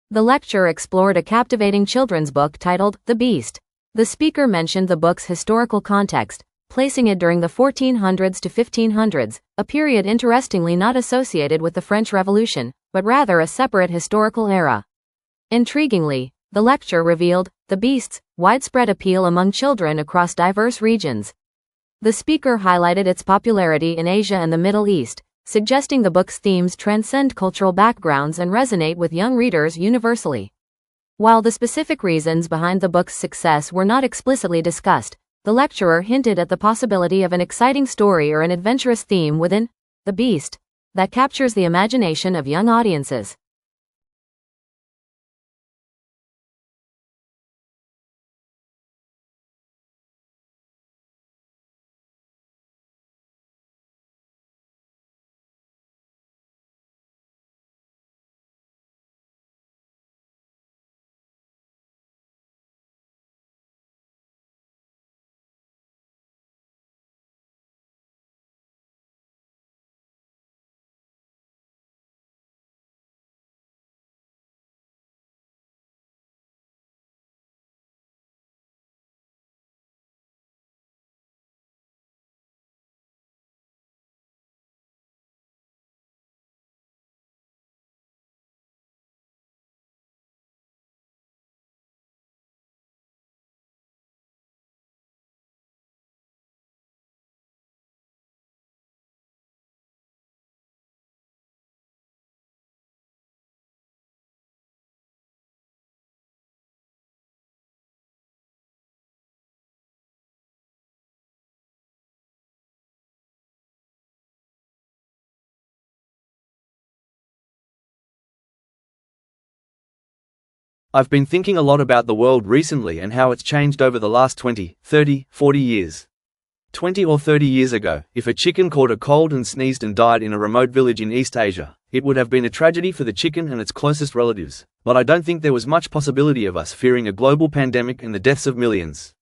The lecture explored a captivating children's book titled The Beast. The speaker mentioned the book's historical context, placing it during the 1400s to 1500s, a period interestingly not associated with the French Revolution, but rather a separate historical era. Intriguingly, the lecture revealed The Beast's widespread appeal among children across diverse regions. The speaker highlighted its popularity in Asia and the Middle East, suggesting the book's themes transcend cultural backgrounds and resonate with young readers universally. While the specific reasons behind the book's success were not explicitly discussed, the lecturer hinted at the possibility of an exciting story or an adventurous theme within The Beast that captures the imagination of young audiences. I've been thinking a lot about the world recently and how it's changed over the last 20, 30, 40 years. 20 or 30 years ago, if a chicken caught a cold and sneezed and died in a remote village in East Asia, it would have been a tragedy for the chicken and its closest relatives, but I don't think there was much possibility of us fearing a global pandemic and the deaths of millions.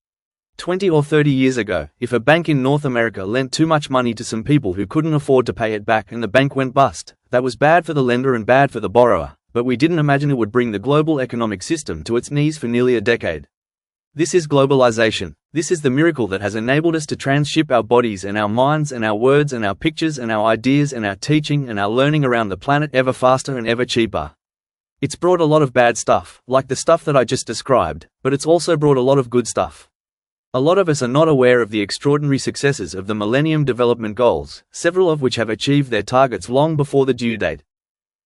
20 or 30 years ago, if a bank in North America lent too much money to some people who couldn't afford to pay it back and the bank went bust, that was bad for the lender and bad for the borrower, but we didn't imagine it would bring the global economic system to its knees for nearly a decade. This is globalization. This is the miracle that has enabled us to transship our bodies and our minds and our words and our pictures and our ideas and our teaching and our learning around the planet ever faster and ever cheaper. It's brought a lot of bad stuff, like the stuff that I just described, but it's also brought a lot of good stuff. A lot of us are not aware of the extraordinary successes of the Millennium Development Goals, several of which have achieved their targets long before the due date.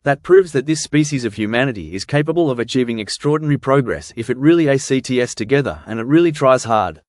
That proves that this species of humanity is capable of achieving extraordinary progress if it really acts together and it really tries hard.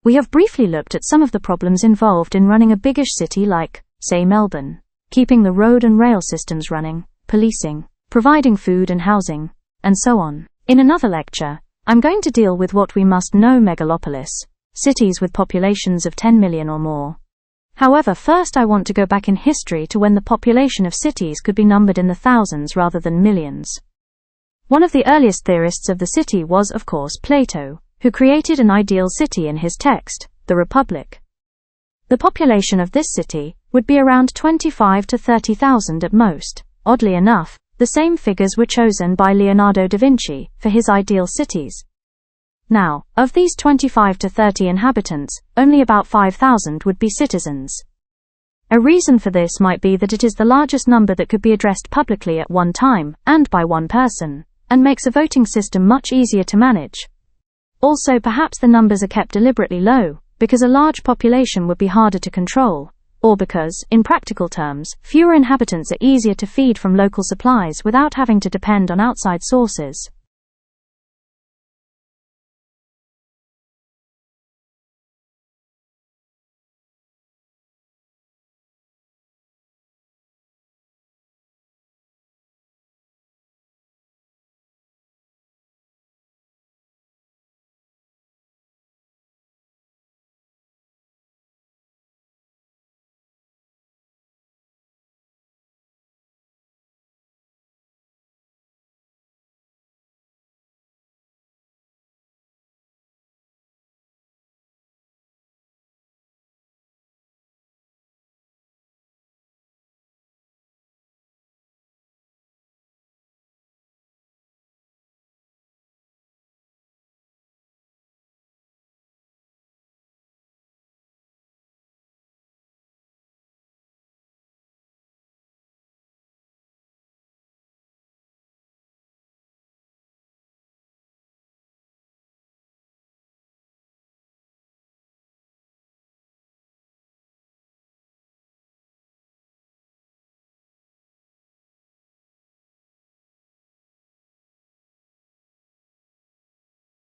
We have briefly looked at some of the problems involved in running a biggish city like, say, Melbourne. Keeping the road and rail systems running, policing, providing food and housing, and so on. In another lecture, I'm going to deal with what we must know megalopolis, cities with populations of 10 million or more. However, first I want to go back in history to when the population of cities could be numbered in the thousands rather than millions. One of the earliest theorists of the city was, of course, Plato, who created an ideal city in his text, The Republic. The population of this city would be around 25 to 30,000 at most. Oddly enough, the The same figures were chosen by Leonardo da Vinci for his ideal cities. Now, of these 25 to 30 inhabitants, only about 5,000 would be citizens. A reason for this might be that it is the largest number that could be addressed publicly at one time, and by one person, and makes a voting system much easier to manage. Also, perhaps the numbers are kept deliberately low, because a large population would be harder to control, or because, in practical terms, fewer inhabitants are easier to feed from local supplies without having to depend on outside sources.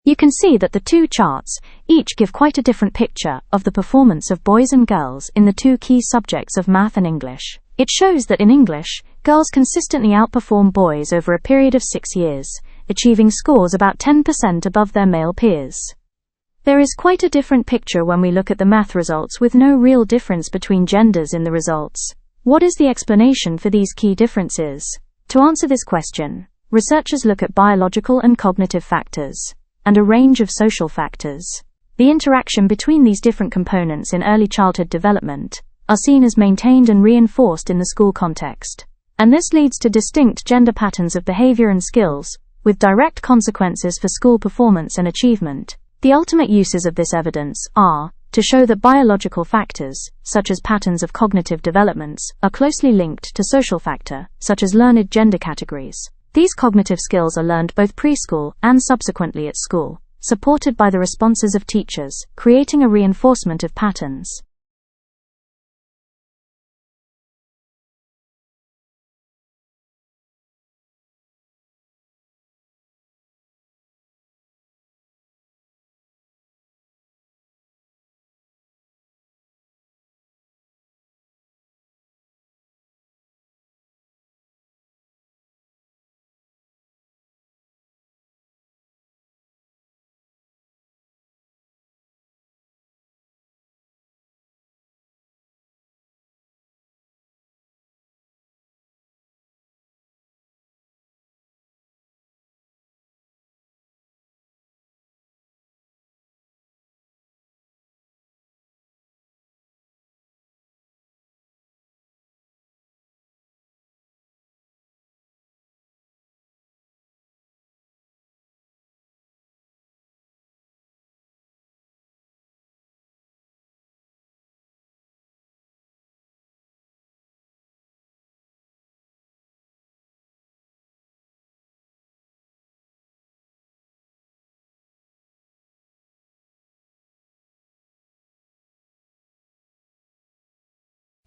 You can see that the two charts each give quite a different picture of the performance of boys and girls in the two key subjects of math and English. It shows that in English, girls consistently outperform boys over a period of 6 years, achieving scores about 10% above their male peers. There is quite a different picture when we look at the math results with no real difference between genders in the results. What is the explanation for these key differences? To answer this question, researchers look at biological and cognitive factors, and a range of social factors. The interaction between these different components in early childhood development are seen as maintained and reinforced in the school context. And this leads to distinct gender patterns of behavior and skills, with direct consequences for school performance and achievement. The ultimate uses of this evidence are to show that biological factors, such as patterns of cognitive developments, are closely linked to social factor, such as learned gender categories. These cognitive skills are learned both preschool and subsequently at school, supported by the responses of teachers, creating a reinforcement of patterns.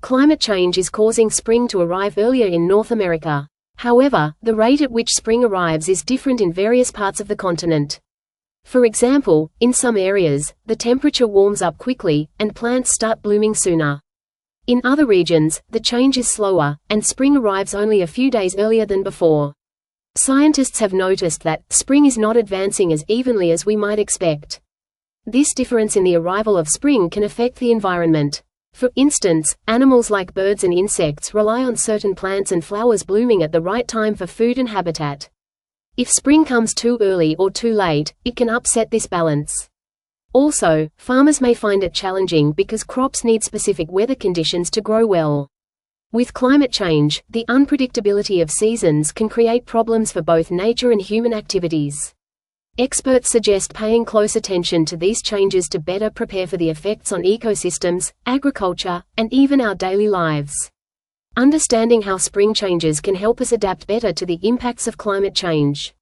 Climate change is causing spring to arrive earlier in North America. However, the rate at which spring arrives is different in various parts of the continent. For example, in some areas, the temperature warms up quickly, and plants start blooming sooner. In other regions, the change is slower, and spring arrives only a few days earlier than before. Scientists have noticed that spring is not advancing as evenly as we might expect. This difference in the arrival of spring can affect the environment. For instance, animals like birds and insects rely on certain plants and flowers blooming at the right time for food and habitat. If spring comes too early or too late, it can upset this balance. Also, farmers may find it challenging because crops need specific weather conditions to grow well. With climate change, the unpredictability of seasons can create problems for both nature and human activities. Experts suggest paying close attention to these changes to better prepare for the effects on ecosystems, agriculture, and even our daily lives. Understanding how spring changes can help us adapt better to the impacts of climate change.